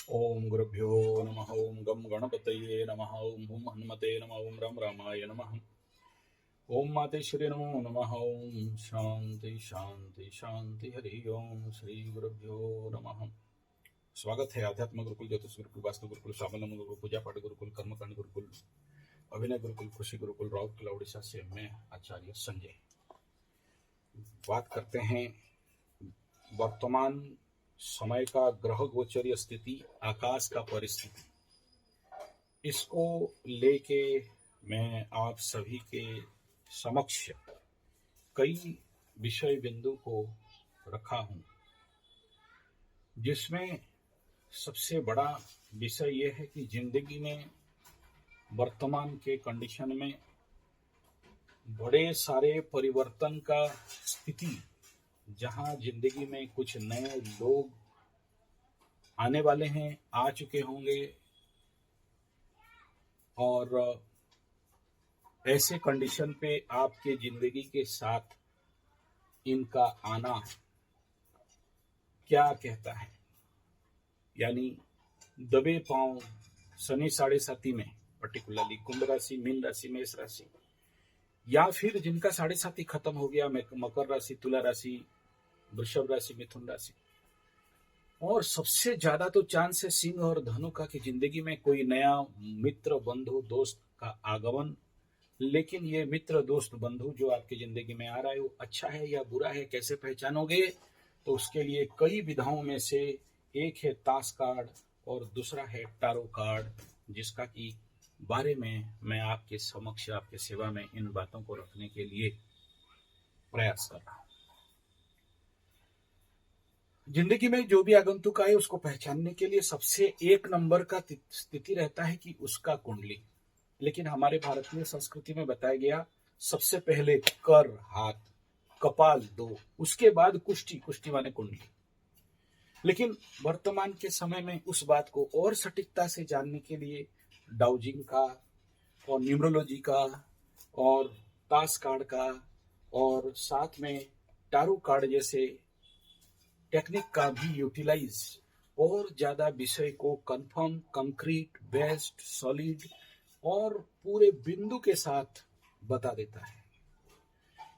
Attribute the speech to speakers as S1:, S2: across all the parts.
S1: ओम गुरुभ्यो नमः। ओम गम गणपतये नमः। ओम हुम हनुमते नमः। ओम राम रामाय नमः। ओम मातेश्वरी नमो नमः। ओम शांति शांति शांति। हरि ओम श्री गुरुभ्यो नमः। स्वागत है आध्यात्म गुरुकुल, ज्योतिष गुरुकुल, वास्तु गुरुकुल, स्वावलंबन गुरुकुल, पूजा पाठ गुरुकुल, कर्मकांड गुरुकुल, अभिनय गुरुकुल, खुशी गुरुकुल, राउरकेला उड़ीसा से मैं आचार्य संजय। बात करते हैं वर्तमान समय का ग्रह गोचरीय स्थिति, आकाश का परिस्थिति। इसको लेके मैं आप सभी के समक्ष कई विषय बिंदु को रखा हूं, जिसमें सबसे बड़ा विषय यह है कि जिंदगी में वर्तमान के कंडीशन में बड़े सारे परिवर्तन का स्थिति, जहां जिंदगी में कुछ नए लोग आने वाले हैं, आ चुके होंगे, और ऐसे कंडीशन पे आपके जिंदगी के साथ इनका आना क्या कहता है। यानी दबे पांव शनि 7.5 में, पर्टिकुलरली कुंभ राशि, मीन राशि, मेष राशि, या फिर जिनका 7.5 खत्म हो गया, मकर राशि, तुला राशि, वृषभ राशि, मिथुन राशि। और सबसे ज्यादा तो चांस है सिंह और धनु का कि जिंदगी में कोई नया मित्र, बंधु, दोस्त का आगमन। लेकिन ये मित्र, दोस्त, बंधु जो आपकी जिंदगी में आ रहा है वो अच्छा है या बुरा है, कैसे पहचानोगे? तो उसके लिए कई विधाओं में से एक है ताश कार्ड और दूसरा है टारो कार्ड, जिसका की बारे में मैं आपके समक्ष, आपके सेवा में इन बातों को रखने के लिए प्रयास कर रहा हूं। जिंदगी में जो भी आगंतुक आए उसको पहचानने के लिए सबसे एक नंबर का स्थिति रहता है कि उसका कुंडली। लेकिन हमारे भारतीय संस्कृति में बताया गया सबसे पहले कर, हाथ, कपाल 2, उसके बाद कुष्ठी, कुष्ठी माने कुंडली। लेकिन वर्तमान के समय में उस बात को और सटीकता से जानने के लिए डाउजिंग का और न्यूमरोलॉजी का और ताश कार्ड का और साथ में टारो कार्ड जैसे टेक्निक का भी यूटिलाइज और ज्यादा विषय को कंफर्म, कंक्रीट, बेस्ट, सॉलिड और पूरे बिंदु के साथ बता देता है।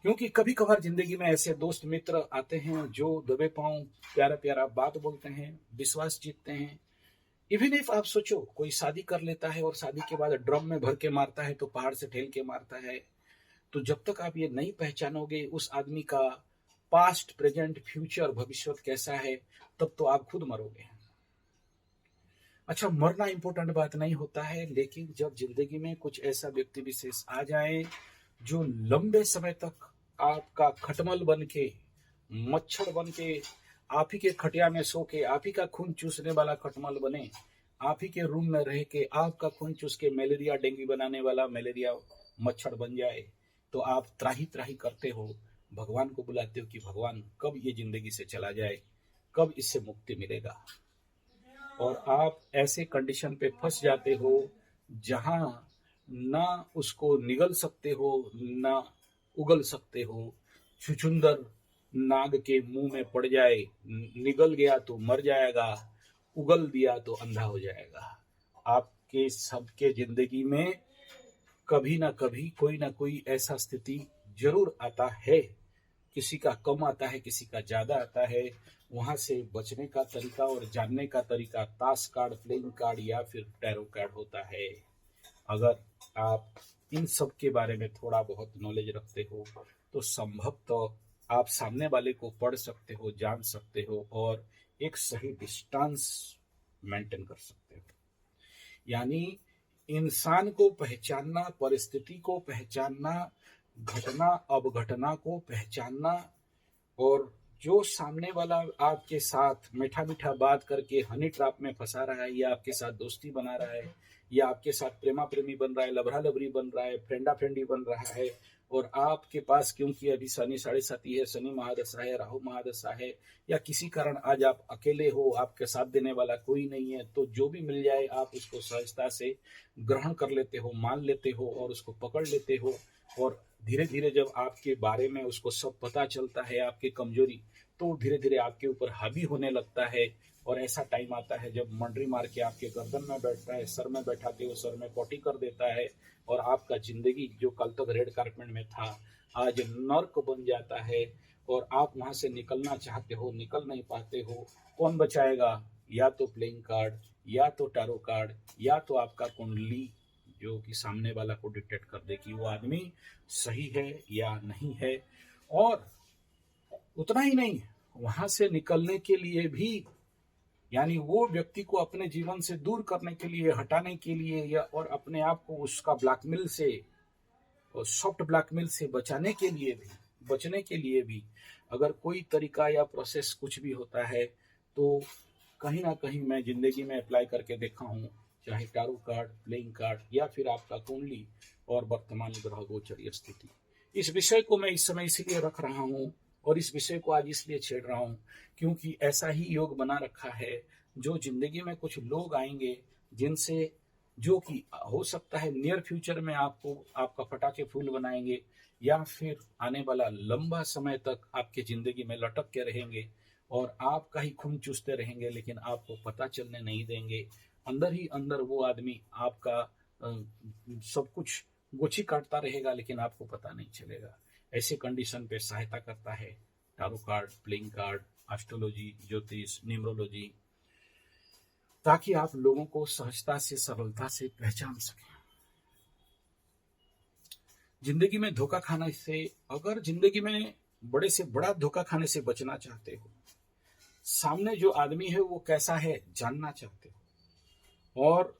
S1: क्योंकि कभी कभार जिंदगी में ऐसे दोस्त मित्र आते हैं जो दबे पांव प्यारा प्यारा बात बोलते हैं, विश्वास जीतते हैं। इवन इफ आप सोचो कोई शादी कर लेता है और शादी के बाद ड्रम में भर के मारता है तो पहाड़ से ठेल के मारता है, तो जब तक आप ये नहीं पहचानोगे उस आदमी का पास्ट, प्रेजेंट, फ्यूचर, भविष्य कैसा है, तब तो आप खुद मरोगे। अच्छा, मरना इंपॉर्टेंट बात नहीं होता है, लेकिन जब जिंदगी में कुछ ऐसा व्यक्ति विशेष आ जाए जो लंबे समय तक आपका खटमल बन के, मच्छर बन के, आप ही के खटिया में सो के, आप ही का खून चूसने वाला खटमल बने, आप ही के रूम में रह के आपका खून चूस के मलेरिया, डेंगू बनाने वाला मलेरिया मच्छर बन जाए, तो आप त्राही त्राही करते हो, भगवान को बुलाते हो कि भगवान कब ये जिंदगी से चला जाए, कब इससे मुक्ति मिलेगा। और आप ऐसे कंडीशन पे फंस जाते हो जहां ना उसको निगल सकते हो ना उगल सकते हो। छुछुंदर नाग के मुंह में पड़ जाए, निगल गया तो मर जाएगा, उगल दिया तो अंधा हो जाएगा। आपके सबके जिंदगी में कभी ना कभी कोई ना कोई ऐसा स्थिति जरूर आता है। किसी का कम आता है, किसी का ज्यादा आता है। वहां से बचने का तरीका और जानने का तरीका ताश कार्ड, प्लेइंग कार्ड या फिर टैरो कार्ड होता है। अगर आप इन सब के बारे में थोड़ा बहुत नॉलेज रखते हो तो संभव तो आप सामने वाले को पढ़ सकते हो, जान सकते हो और एक सही डिस्टेंस मेंटेन कर सकते हो। यानी इंसान को पहचानना, परिस्थिति को पहचानना, घटना अवघटना को पहचानना, और जो सामने वाला आपके साथ मीठा मीठा बात करके हनी ट्रैप में फंसा रहा है, या आपके साथ दोस्ती बना रहा है, या आपके साथ प्रेमा प्रेमी बन रहा है, लभरा लभरी बन रहा है, फ्रेंडा फ्रेंडी बन रहा है, और आपके पास क्योंकि अभी शनि 7.5 है, शनि महादशा है, राहु महादशा है, या किसी कारण आज आप अकेले हो, आपके साथ देने वाला कोई नहीं है, तो जो भी मिल जाए आप उसको सहजता से ग्रहण कर लेते हो, मान लेते हो और उसको पकड़ लेते हो। और धीरे धीरे जब आपके बारे में उसको सब पता चलता है, आपकी कमजोरी, तो धीरे धीरे आपके ऊपर हावी होने लगता है। और ऐसा टाइम आता है जब मंडरी मार के आपके गर्दन में बैठता है, सर में बैठाते हो, सर में पोटी कर देता है और आपका जिंदगी जो कल तक रेड कार्पेट में था आज नर्क बन जाता है और आप वहां से निकलना चाहते हो, निकल नहीं पाते हो। कौन बचाएगा? या तो प्लेइंग कार्ड, या तो टैरो कार्ड, या तो आपका कुंडली, जो कि सामने वाला को डिटेक्ट कर दे कि वो आदमी सही है या नहीं है। और उतना ही नहीं, वहां से निकलने के लिए भी, यानी वो व्यक्ति को अपने जीवन से दूर करने के लिए, हटाने के लिए, या और अपने आप को उसका ब्लैकमेल से और सॉफ्ट ब्लैकमेल से बचने के लिए भी अगर कोई तरीका या प्रोसेस कुछ भी होता है तो कहीं ना कहीं मैं जिंदगी में अप्लाई करके देखा हूँ, चाहे टैरो कार्ड, प्लेइंग कार्ड, या फिर आपका कुंडली और वर्तमान ग्रह गोचरीय स्थिति। इस विषय को मैं इस समय इसीलिए रख रहा हूँ और इस विषय को आज इसलिए छेड़ रहा हूँ क्योंकि ऐसा ही योग बना रखा है जो जिंदगी में कुछ लोग आएंगे जिनसे, जो कि हो सकता है नियर फ्यूचर में आपको आपका पटाखे फूल बनाएंगे या फिर आने वाला लंबा समय तक आपके जिंदगी में लटक के रहेंगे और आपका ही खून चूसते रहेंगे, लेकिन आपको पता चलने नहीं देंगे। अंदर ही अंदर वो आदमी आपका सब कुछ गोची काटता रहेगा लेकिन आपको पता नहीं चलेगा। ऐसे कंडीशन पे सहायता करता है tarot card, playing card, astrology, ज्योतिष, न्यूमरोलॉजी, ताकि आप लोगों को सहजता से, सरलता से पहचान सकें। जिंदगी में धोखा खाने से, अगर जिंदगी में बड़े से बड़ा धोखा खाने से बचना चाहते हो, सामने जो आदमी है वो कैसा है जानना चाहते हो, और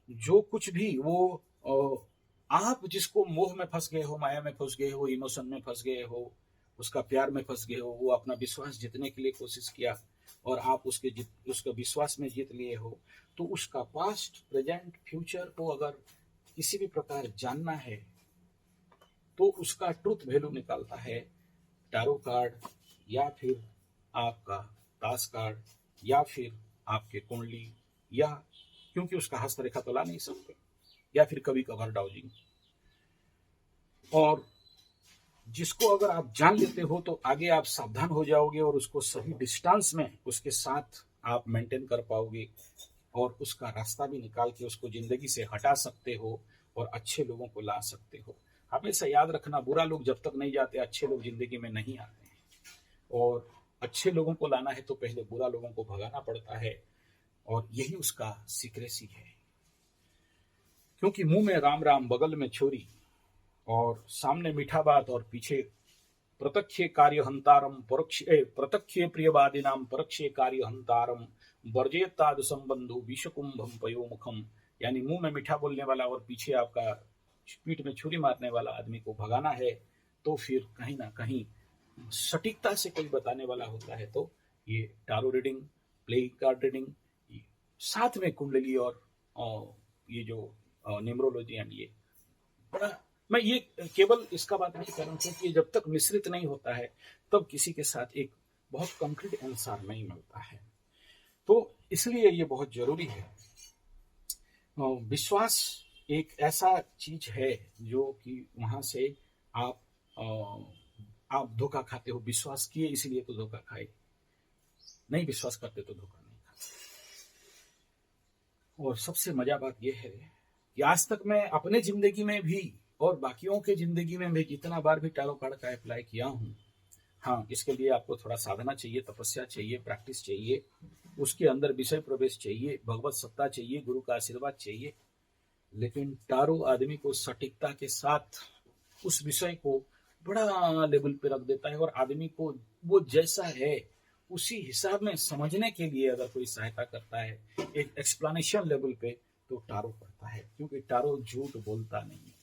S1: जो कुछ भी वो आप जिसको मोह में फंस गए हो, माया में फंस गए हो, इमोशन में फंस गए हो, उसका प्यार में फंस गए हो, वो अपना विश्वास जीतने के लिए कोशिश किया और आप उसके विश्वास में जीत लिए हो, तो उसका पास्ट, प्रेजेंट, फ्यूचर को अगर किसी भी प्रकार जानना है तो उसका ट्रूथ वैल्यू निकालता है टैरो कार्ड, या फिर आपका ताश कार्ड, या फिर आपके कुंडली, या क्योंकि उसका हस्तरेखा तो ला नहीं सकते, या फिर कभी कभार डाउजिंग। और जिसको अगर आप जान लेते हो तो आगे आप सावधान हो जाओगे और उसको सही डिस्टेंस में उसके साथ आप मेंटेन कर पाओगे और उसका रास्ता भी निकाल के उसको जिंदगी से हटा सकते हो और अच्छे लोगों को ला सकते हो। हमेशा याद रखना, बुरा लोग जब तक नहीं जाते अच्छे लोग जिंदगी में नहीं आते हैं, और अच्छे लोगों को लाना है तो पहले बुरा लोगों को भगाना पड़ता है, और यही उसका सीक्रेसी है। क्योंकि मुंह में राम राम, बगल में छोरी, और सामने मीठा बात और पीछे प्रत्यक्ष कार्य हंतारम, प्रत्यक्ष प्रियवादी नाम परोक्ष कार्य हंतारम, वर्जेताद संबंधु विषकुंभम पयोमुखम, यानी मुंह में मीठा बोलने वाला और पीछे आपका पीठ में छुरी मारने वाला आदमी को भगाना है, तो फिर कहीं ना कहीं सटीकता से कोई बताने वाला होता है तो ये tarot reading, playing card reading, साथ में कुंडली और ये जो न्यूमरोलॉजी एंड ये बड़ा, मैं ये केवल इसका बात नहीं कर रहा हूँ क्योंकि जब तक मिश्रित नहीं होता है तब किसी के साथ एक बहुत कंक्रीट आंसर नहीं मिलता है। तो इसलिए ये बहुत जरूरी है। विश्वास एक ऐसा चीज है जो कि वहां से आप धोखा खाते हो। विश्वास किए इसलिए तो धोखा खाए, नहीं विश्वास करते तो धोखा नहीं खाते। और सबसे मजा बात यह है कि आज तक मैं अपने जिंदगी में भी और बाकियों के जिंदगी में भी जितना बार भी टैरो कार्ड का अप्लाई किया हूँ, हाँ, इसके लिए आपको थोड़ा साधना चाहिए, तपस्या चाहिए, प्रैक्टिस चाहिए, उसके अंदर विषय प्रवेश चाहिए, भगवत सत्ता चाहिए, गुरु का आशीर्वाद चाहिए। लेकिन टारो आदमी को सटीकता के साथ उस विषय को बड़ा लेवल पे रख देता है और आदमी को वो जैसा है उसी हिसाब में समझने के लिए अगर कोई सहायता करता है एक एक्सप्लेनेशन लेवल पे, तो टारो करता है। क्योंकि टारो झूठ बोलता नहीं है।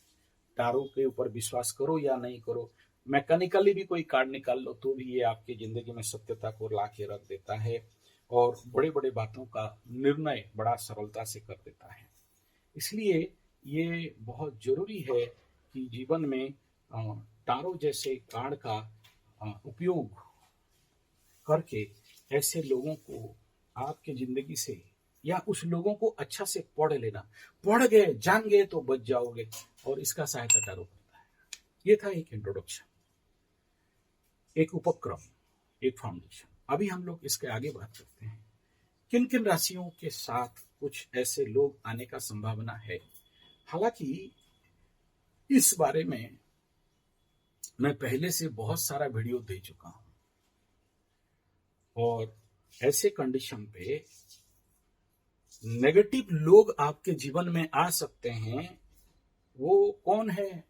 S1: टारो के ऊपर विश्वास करो या नहीं करो, मैकेनिकली भी कोई कार्ड निकाल लो तो भी ये आपकी जिंदगी में सत्यता को ला के रख देता है और बड़े बड़े बातों का निर्णय बड़ा सरलता से कर देता है। इसलिए ये बहुत जरूरी है कि जीवन में टारो जैसे कार्ड का उपयोग करके ऐसे लोगों को आपके जिंदगी से, या उस लोगों को अच्छा से पढ़ लेना। पढ़ गए, जान गए तो बच जाओगे, और इसका सहायता टारो करता है। ये था एक इंट्रोडक्शन, एक उपक्रम, एक फाउंडेशन। अभी हम लोग इसके आगे बात करते हैं किन किन राशियों के साथ कुछ ऐसे लोग आने का संभावना है। हालांकि इस बारे में मैं पहले से बहुत सारा वीडियो दे चुका हूं, और ऐसे कंडीशन पे नेगेटिव लोग आपके जीवन में आ सकते हैं। वो कौन है?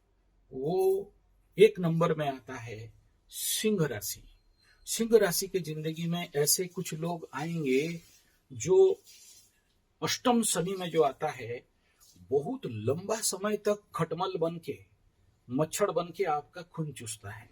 S1: वो एक नंबर में आता है सिंह राशि। सिंह राशि के जिंदगी में ऐसे कुछ लोग आएंगे जो अष्टम शनि में जो आता है, बहुत लंबा समय तक खटमल बन के, मच्छर बन के आपका खून चूसता है।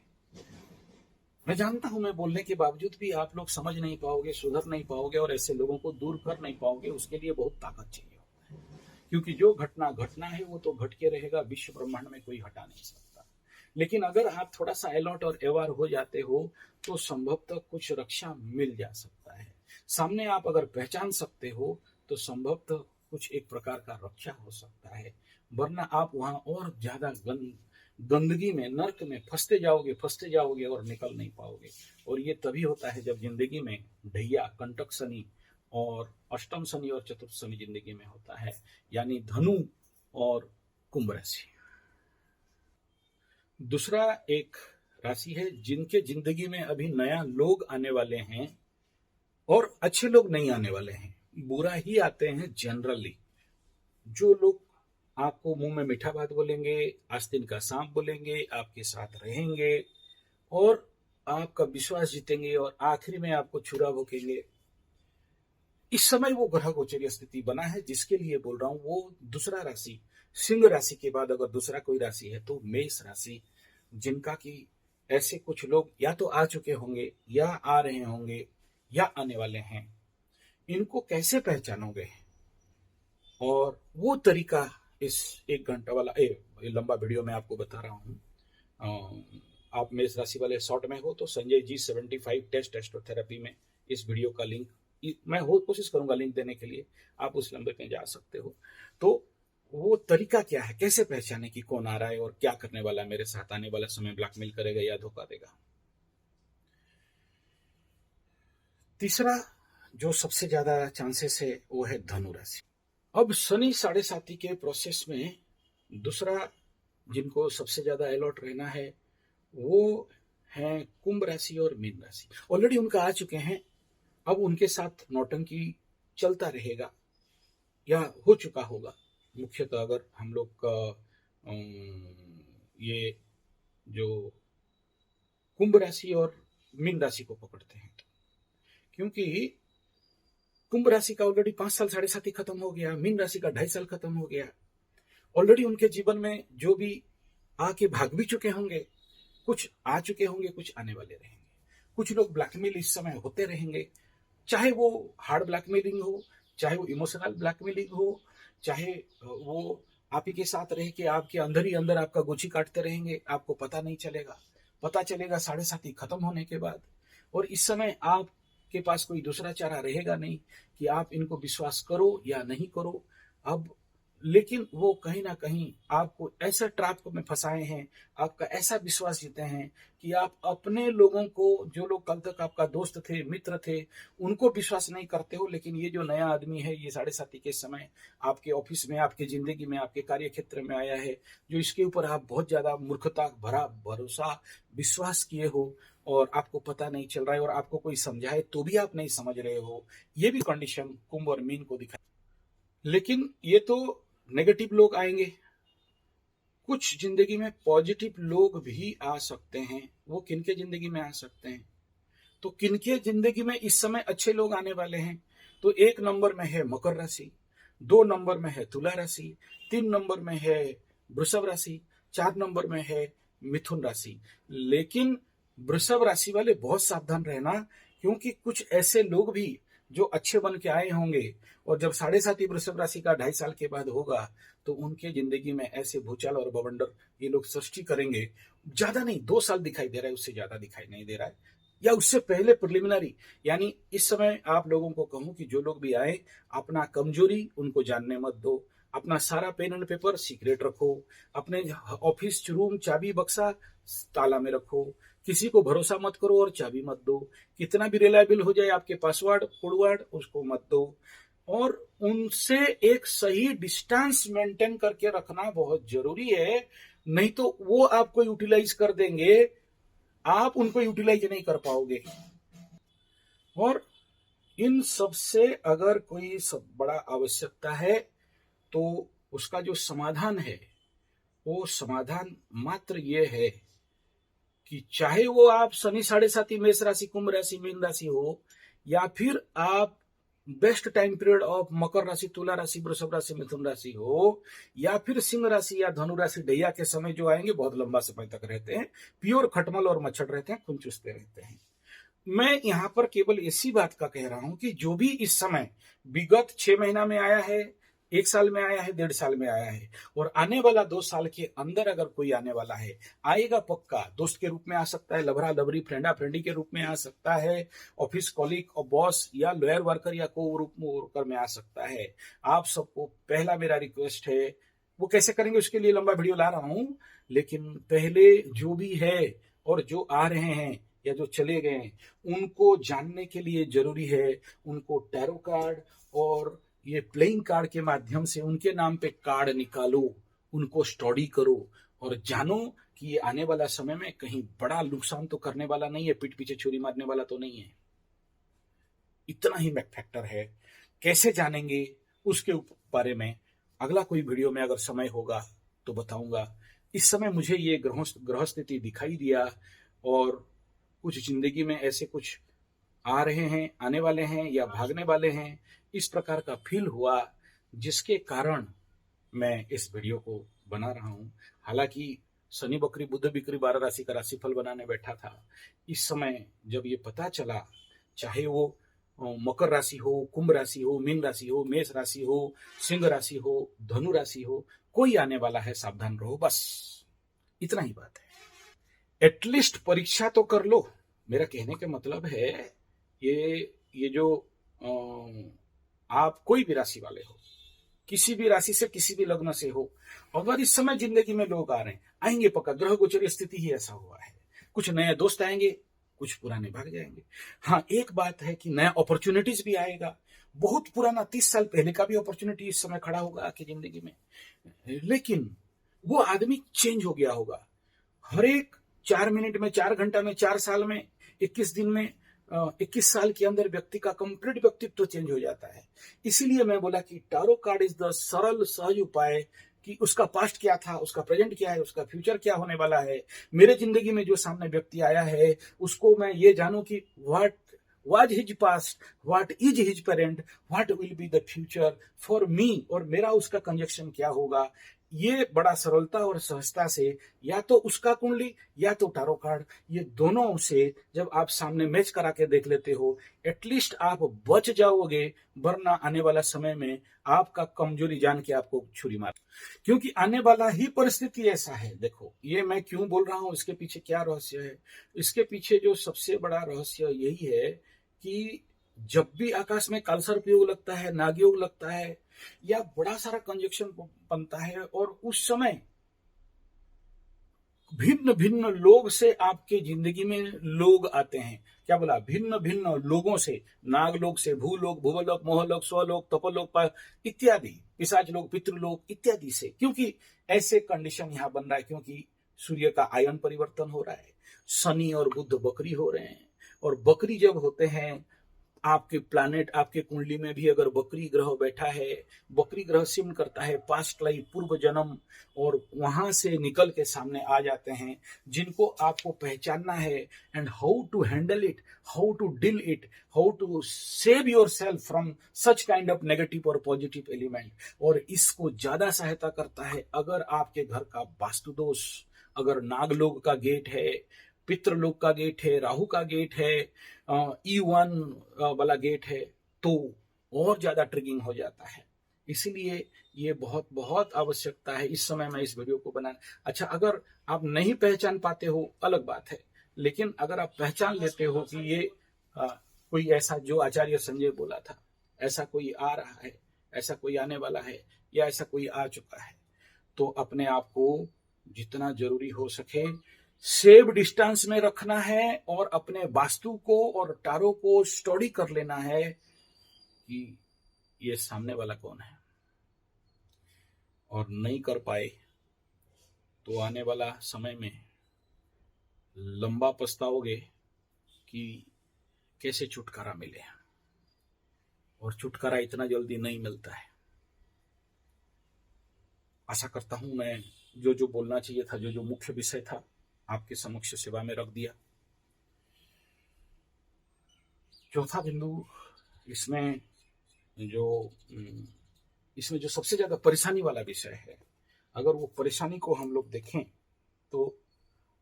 S1: मैं जानता हूं, मैं बोलने के बावजूद भी आप लोग समझ नहीं पाओगे, सुधर नहीं पाओगे, और ऐसे लोगों को दूर कर नहीं पाओगे। उसके लिए बहुत ताकत चाहिए होता है, क्योंकि जो घटना घटना है वो तो घट के रहेगा, विश्व ब्रह्मांड में कोई हटा नहीं सकता। लेकिन अगर आप थोड़ा सा अलर्ट और अवेयर हो जाते हो तो संभवतः कुछ रक्षा मिल जा सकता है। सामने आप अगर पहचान सकते हो तो संभवतः कुछ एक प्रकार का रक्षा हो सकता है, वरना आप वहां और ज्यादा गंदगी में, नर्क में फंसते जाओगे और निकल नहीं पाओगे। और ये तभी होता है जब जिंदगी में ढैया, कंटक शनि और अष्टम शनि और चतुर्थ शनि जिंदगी में होता है, यानी धनु और कुंभ राशि। दूसरा एक राशि है जिनके जिंदगी में अभी नया लोग आने वाले हैं, और अच्छे लोग नहीं आने वाले हैं, बुरा ही आते हैं जनरली। जो लोग आपको मुंह में मीठा बात बोलेंगे, आस्तीन का सांप बोलेंगे, आपके साथ रहेंगे और आपका विश्वास जीतेंगे और आखिरी में आपको छुरा भोंकेंगे। इस समय वो ग्रह गोचरीय स्थिति बना है, जिसके लिए बोल रहा हूं। वो दूसरा राशि, सिंह राशि के बाद अगर दूसरा कोई राशि है तो मेष राशि, जिनका कि ऐसे कुछ लोग या तो आ चुके होंगे, या आ रहे होंगे, या आने वाले हैं। इनको कैसे पहचानोगे, और वो तरीका इस 1 घंटा वाला लंबा वीडियो में आपको बता रहा हूं। आप मेष राशि वाले शॉर्ट में हो तो संजय जी 75 टेस्ट एस्ट्रोथेरेपी में इस वीडियो का लिंक मैं कोशिश करूंगा लिंक देने के लिए, आप उस नंबर पे जा सकते हो। तो वो तरीका क्या है, कैसे पहचाने कि कौन आ रहा है और क्या करने वाला है मेरे साथ, आने वाला समय ब्लैकमेल करेगा या धोखा देगा। तीसरा जो सबसे ज्यादा चांसेस है वो है धनु राशि। अब शनि 7.5 के प्रोसेस में दूसरा जिनको सबसे ज्यादा अलर्ट रहना है वो है कुंभ राशि और मीन राशि। ऑलरेडी उनका आ चुके हैं, अब उनके साथ नौटंकी चलता रहेगा या हो चुका होगा। मुख्यतः अगर हम लोग का ये जो कुंभ राशि और मीन राशि को पकड़ते हैं, क्योंकि कुंभ राशि का ऑलरेडी 5 साल 7.5 खत्म हो गया, मीन राशि का 2.5 साल खत्म हो गया। ऑलरेडी उनके जीवन में जो भी आके भाग भी चुके होंगे, कुछ आ चुके होंगे, कुछ आने वाले रहेंगे। कुछ लोग ब्लैकमेल इस समय होते रहेंगे, चाहे वो हार्ड ब्लैकमेलिंग हो, चाहे वो इमोशनल ब्लैकमेलिंग हो, चाहे वो आप ही के साथ रह के आपके अंदर ही अंदर आपका गोची काटते रहेंगे, आपको पता नहीं चलेगा। पता चलेगा 7.5 खत्म होने के बाद। और इस समय आपके पास कोई दूसरा चारा रहेगा नहीं कि आप इनको विश्वास करो या नहीं करो। अब लेकिन वो कहीं ना कहीं आपको ऐसा ट्रैप में फंसाए हैं, आपका ऐसा विश्वास जीते हैं कि आप अपने लोगों को, जो लोग कल तक आपका दोस्त थे, मित्र थे, उनको विश्वास नहीं करते हो। लेकिन ये जो नया आदमी है, ये 7.5 के समय आपके ऑफिस में, आपके जिंदगी में, आपके कार्य क्षेत्र में आया है, जो इसके ऊपर आप बहुत ज्यादा मूर्खता भरा भरोसा विश्वास किए हो और आपको पता नहीं चल रहा है, और आपको कोई समझाए तो भी आप नहीं समझ रहे हो। ये भी कंडीशन कुंभ और मीन को दिखाई। लेकिन ये तो नेगेटिव लोग आएंगे, कुछ जिंदगी में पॉजिटिव लोग भी आ सकते हैं। वो किनके जिंदगी में आ सकते हैं, तो किनके जिंदगी में इस समय अच्छे लोग आने वाले हैं। तो 1 नंबर में है मकर राशि, 2 नंबर में है तुला राशि, 3 नंबर में है वृषभ राशि, 4 नंबर में है मिथुन राशि। लेकिन वृषभ राशि वाले बहुत सावधान रहना, क्योंकि कुछ ऐसे लोग भी जो अच्छे बन के आए होंगे, और जब 7.5 वृषभ राशि का 2.5 साल के बाद होगा तो उनके जिंदगी में ऐसे भूचाल और बवंडर ये लोग सृष्टि करेंगे। ज्यादा नहीं, 2 साल दिखाई दे रहा है, उससे ज्यादा दिखाई नहीं दे रहा है, या उससे पहले प्रिलिमिनरी। यानी इस समय आप लोगों को कहूं कि जो लोग भी आए, अपना कमजोरी उनको जानने मत दो, अपना सारा पेन एंड पेपर सीक्रेट रखो, अपने ऑफिस रूम चाबी बक्सा ताला में रखो, किसी को भरोसा मत करो और चाबी मत दो। कितना भी रिलायबल हो जाए आपके पासवर्ड फॉरवर्ड, उसको मत दो। और उनसे एक सही डिस्टेंस मेंटेन करके रखना बहुत जरूरी है, नहीं तो वो आपको यूटिलाइज कर देंगे, आप उनको यूटिलाइज नहीं कर पाओगे। और इन सब से अगर कोई सब बड़ा आवश्यकता है तो उसका जो समाधान है वो समाधान मात्र ये है कि चाहे वो आप शनि 7.5 मेष राशि, कुंभ राशि, मीन राशि हो, या फिर आप बेस्ट टाइम पीरियड ऑफ मकर राशि, तुला राशि, वृषभ राशि, मिथुन राशि हो, या फिर सिंह राशि या धनु राशि, ढैया के समय जो आएंगे बहुत लंबा समय तक रहते हैं, प्योर खटमल और मच्छर रहते हैं, खून चूसते रहते हैं। मैं यहां पर केवल इसी बात का कह रहा हूं कि जो भी इस समय विगत 6 महीना में आया है, 1 साल में आया है, 1.5 साल में आया है, और आने वाला 2 साल के अंदर अगर कोई आने वाला है, आएगा पक्का। दोस्त के रूप में आ सकता है, लवरा लवरी, फ्रेंडा फ्रेंडी के रूप में आ सकता है, ऑफिस कॉलीग और बॉस या लोअर वर्कर या को रूप वर्कर में आ सकता है। आप सबको पहला मेरा रिक्वेस्ट है, वो कैसे करेंगे उसके लिए लंबा वीडियो ला रहा हूं, लेकिन पहले जो भी है और जो आ रहे हैं या जो चले गए हैं उनको जानने के लिए जरूरी है उनको टैरो कार्ड और ये प्लेइंग कार्ड के माध्यम से उनके नाम पे कार्ड निकालो, उनको स्टडी करो और जानो कि ये आने वाला समय में कहीं बड़ा नुकसान तो करने वाला नहीं है, पीठ पीछे छुरी मारने वाला तो नहीं है। इतना ही फैक्टर है। कैसे जानेंगे उसके बारे में अगला कोई वीडियो में अगर समय होगा तो बताऊंगा। इस समय मुझे ये ग्रह स्थिति दिखाई दिया और कुछ जिंदगी में ऐसे कुछ आ रहे हैं, आने वाले हैं या भागने वाले हैं, इस प्रकार का फील हुआ, जिसके कारण मैं इस वीडियो को बना रहा हूं। हालांकि शनि बकरी बुध बिक्री 12 राशि का राशिफल बनाने बैठा था, इस समय जब ये पता चला, चाहे वो मकर राशि हो, कुंभ राशि हो, मीन राशि हो, मेष राशि हो, सिंह राशि हो, धनु राशि हो, कोई आने वाला है, सावधान रहो, बस इतना ही बात है। एटलीस्ट परीक्षा तो कर लो। मेरा कहने का मतलब है ये जो आप कोई भी राशि वाले हो, किसी भी राशि से, किसी भी लग्न से हो, अगर इस समय जिंदगी में लोग आ रहे हैं, आएंगे पक्का, ग्रह गोचर स्थिति ही ऐसा हुआ है। कुछ नए दोस्त आएंगे, कुछ पुराने भाग जाएंगे। हाँ, एक बात है कि नया अपॉर्चुनिटीज भी आएगा, बहुत पुराना 30 साल पहले का भी अपॉर्चुनिटी इस समय खड़ा होगा आपकी जिंदगी में, लेकिन वो आदमी चेंज हो गया होगा। हर एक 4 मिनट में, 4 घंटा में, 4 साल में, 21 दिन में, 21 साल के अंदर व्यक्ति का कंप्लीट व्यक्तित्व चेंज हो जाता है। इसीलिए मैं बोला कि टारो कार्ड इज द सरल सहज उपाय कि उसका पास्ट क्या था, उसका प्रेजेंट क्या है, उसका फ्यूचर क्या होने वाला है। मेरे जिंदगी में जो सामने व्यक्ति आया है उसको मैं ये जानूं कि what was his past, what is his present, what will be the future for me, और मेरा उसका कंजक्शन क्या होगा। ये बड़ा सरलता और सहजता से या तो उसका कुंडली या तो टारो कार्ड, ये दोनों से जब आप सामने मैच करा के देख लेते हो, एटलीस्ट आप बच जाओगे, वरना आने वाला समय में आपका कमजोरी जान के आपको छुरी मार, क्योंकि आने वाला ही परिस्थिति ऐसा है। देखो, ये मैं क्यों बोल रहा हूं, इसके पीछे क्या रहस्य है। इसके पीछे जो सबसे बड़ा रहस्य यही है कि जब भी आकाश में कालसर्प योग लगता है, नाग योग लगता है, या बड़ा सारा कंजक्शन बनता है, और उस समय भिन्न भिन्न लोग से आपके जिंदगी में लोग आते हैं। क्या बोला? भिन्न भिन्न लोगों से, नाग लोग से, भूलोक, भुवलोक, मोहलोक, स्वलोक, तपोलोक इत्यादि, पिशाच लोग, पितृलोक इत्यादि से। क्योंकि ऐसे कंडीशन यहाँ बन रहा है, क्योंकि सूर्य का आयन परिवर्तन हो रहा है, शनि और बुध बकरी हो रहे हैं, और बकरी जब होते हैं, आपके प्लैनेट, आपके कुंडली में भी अगर बकरी ग्रह बैठा है, बकरी ग्रह सिम करता है पास्ट लाइफ, पूर्व जन्म, और वहां से निकल के सामने आ जाते हैं, जिनको आपको पहचानना है, and how to handle it, how to deal it, how to save yourself from such kind of negative और पॉजिटिव एलिमेंट। और इसको ज्यादा सहायता करता है अगर आपके घर का वास्तु दोष, अगर नागलोक का गेट है, पितृलोक का गेट है, राहु का गेट है, E1 वाला गेट है, तो और ज्यादा ट्रिगिंग हो जाता है। इसीलिए ये बहुत बहुत आवश्यकता है इस समय मैं इस वीडियो को बनाना। अच्छा, अगर आप नहीं पहचान पाते हो अलग बात है, लेकिन अगर आप पहचान लेते हो कि ये कोई ऐसा, जो आचार्य संजय बोला था, ऐसा कोई आ रहा है, ऐसा कोई आने वाला है, या ऐसा कोई आ चुका है, तो अपने आप को जितना जरूरी हो सके सेफ डिस्टेंस में रखना है और अपने वास्तु को और टारो को स्टडी कर लेना है कि ये सामने वाला कौन है, और नहीं कर पाए तो आने वाला समय में लंबा पछताओगे कि कैसे छुटकारा मिले, और छुटकारा इतना जल्दी नहीं मिलता है। आशा करता हूं मैं जो बोलना चाहिए था, जो मुख्य विषय था, आपके समक्ष सेवा में रख दिया। चौथा बिंदु, इसमें जो सबसे ज्यादा परेशानी वाला विषय है, अगर वो परेशानी को हम लोग देखें तो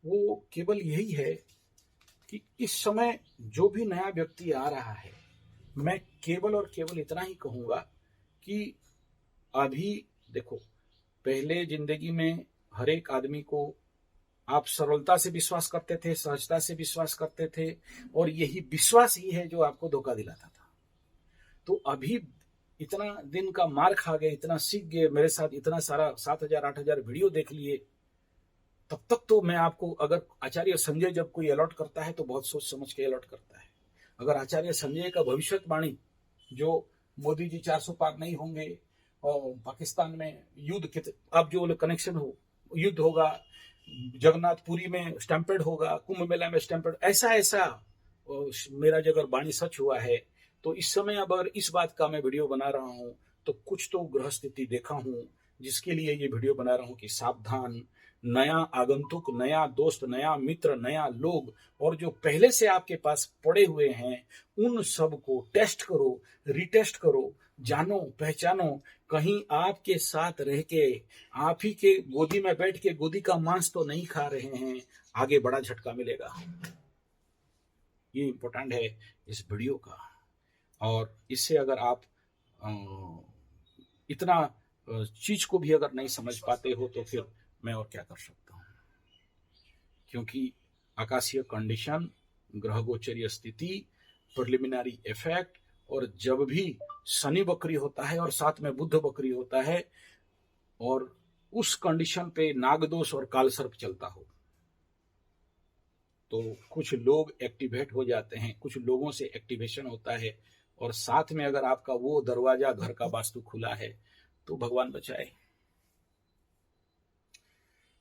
S1: वो केवल यही है कि इस समय जो भी नया व्यक्ति आ रहा है, मैं केवल और केवल इतना ही कहूंगा कि अभी देखो, पहले जिंदगी में हर एक आदमी को आप सरलता से विश्वास करते थे, सहजता से विश्वास करते थे, और यही विश्वास ही है जो आपको धोखा दिलाता था। तो अभी इतना दिन का मार खा गए, इतना सीख गए, मेरे साथ इतना सारा 7,000-8,000 वीडियो देख लिए, तब तक तो मैं आपको, अगर आचार्य संजय जब कोई अलॉट करता है तो बहुत सोच समझ के अलॉट करता है। अगर आचार्य संजय का भविष्यवाणी, जो मोदी जी 400 पार नहीं होंगे और पाकिस्तान में युद्ध, अब जो कनेक्शन हो, युद्ध होगा, जगन्नाथपुरी में स्टैंपेड होगा, कुंभ मेला में स्टैंपेड, ऐसा मेरा अगर वाणी सच हुआ है तो इस समय अगर इस बात का मैं वीडियो बना रहा हूं तो कुछ तो ग्रह स्थिति देखा हूं, जिसके लिए ये वीडियो बना रहा हूं कि सावधान, नया आगंतुक, नया दोस्त, नया मित्र, नया लोग, और जो पहले से आपके पास पड़े हुए हैं, उन सब को टेस्ट करो, रिटेस्ट करो, जानो, पहचानो। कहीं आपके साथ रह के, आप ही के गोदी में बैठ के गोदी का मांस तो नहीं खा रहे हैं, आगे बड़ा झटका मिलेगा। ये इंपॉर्टेंट है इस वीडियो का, और इससे अगर आप इतना चीज को भी अगर नहीं समझ पाते हो तो फिर मैं और क्या कर सकता हूं, क्योंकि आकाशीय कंडीशन, ग्रह गोचरीय स्थिति, प्रिलिमिनरी इफेक्ट, और जब भी शनि वक्री होता है और साथ में बुध वक्री होता है, और उस कंडीशन पे नागदोष और कालसर्प चलता हो, तो कुछ लोग एक्टिवेट हो जाते हैं, कुछ लोगों से एक्टिवेशन होता है, और साथ में अगर आपका वो दरवाजा घर का वास्तु खुला है तो भगवान बचाए।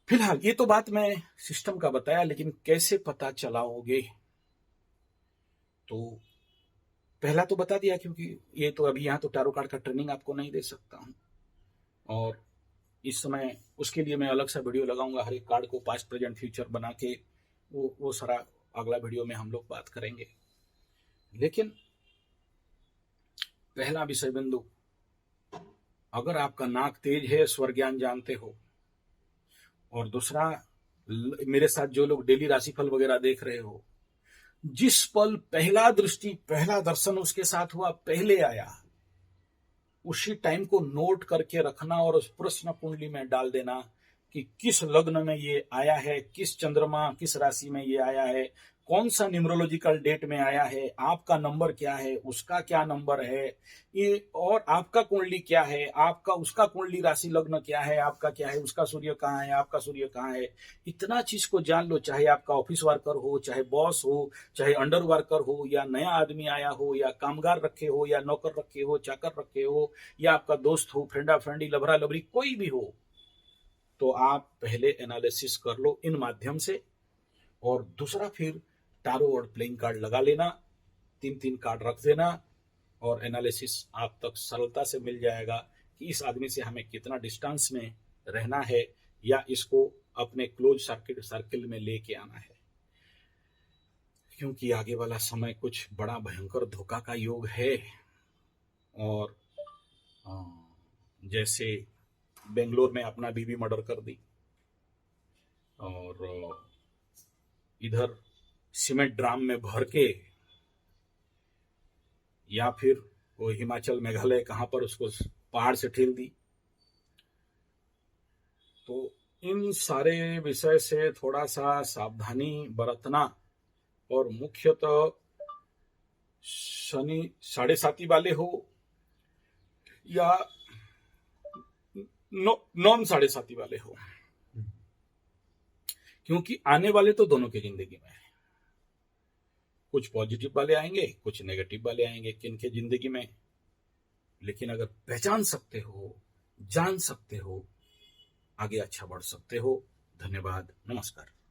S1: फिलहाल ये तो बात मैं सिस्टम का बताया, लेकिन कैसे पता चलाओगे, तो पहला तो बता दिया, क्योंकि ये तो अभी यहाँ तो टारो कार्ड का ट्रेनिंग आपको नहीं दे सकता हूं, और इस समय उसके लिए मैं अलग सा वीडियो लगाऊंगा, हर एक कार्ड को पास्ट प्रेजेंट फ्यूचर बना के, वो सारा अगला वीडियो में हम लोग बात करेंगे। लेकिन पहला विषय बिंदु, अगर आपका नाक तेज है, स्वर ज्ञान जानते हो, और दूसरा, मेरे साथ जो लोग डेली राशिफल वगैरह देख रहे हो, जिस पल पहला दृष्टि, पहला दर्शन उसके साथ हुआ, पहले आया, उसी टाइम को नोट करके रखना और उस प्रश्न कुंडली में डाल देना कि किस लग्न में ये आया है, किस चंद्रमा, किस राशि में ये आया है, कौन सा न्यूमरोलॉजिकल डेट में आया है, आपका नंबर क्या है, उसका क्या नंबर है, ये, और आपका कुंडली क्या है, आपका उसका कुंडली राशि लग्न क्या है, आपका क्या है, उसका सूर्य कहाँ है, आपका सूर्य कहाँ है। इतना चीज को जान लो, चाहे आपका ऑफिस वर्कर हो, चाहे बॉस हो, चाहे अंडर वर्कर हो, या नया आदमी आया हो, या कामगार रखे हो, या नौकर रखे हो, चाकर रखे हो, या आपका दोस्त हो, फ्रेंडा फ्रेंडी, लभरा लभरी, कोई भी हो, तो आप पहले एनालिसिस कर लो इन माध्यम से, और दूसरा फिर टारो और प्लेइंग कार्ड लगा लेना, 3-3 कार्ड रख देना, और एनालिसिस आप तक सरलता से मिल जाएगा कि इस आदमी से हमें कितना डिस्टेंस में रहना है, या इसको अपने क्लोज सर्किल में लेके आना है, क्योंकि आगे वाला समय कुछ बड़ा भयंकर धोखा का योग है। और जैसे बेंगलोर में अपना बीवी मर्डर कर दी, और इधर सीमेंट ड्राम में भर के, या फिर वो हिमाचल मेघालय कहां पर उसको पहाड़ से ठेल दी। तो इन सारे विषय से थोड़ा सा सावधानी बरतना, और मुख्यतः शनि 7.5 वाले हो या नॉन 7.5 वाले हो, क्योंकि आने वाले तो दोनों की जिंदगी में है। कुछ पॉजिटिव वाले आएंगे, कुछ नेगेटिव वाले आएंगे किनके जिंदगी में। लेकिन अगर पहचान सकते हो, जान सकते हो, आगे अच्छा बढ़ सकते हो। धन्यवाद, नमस्कार।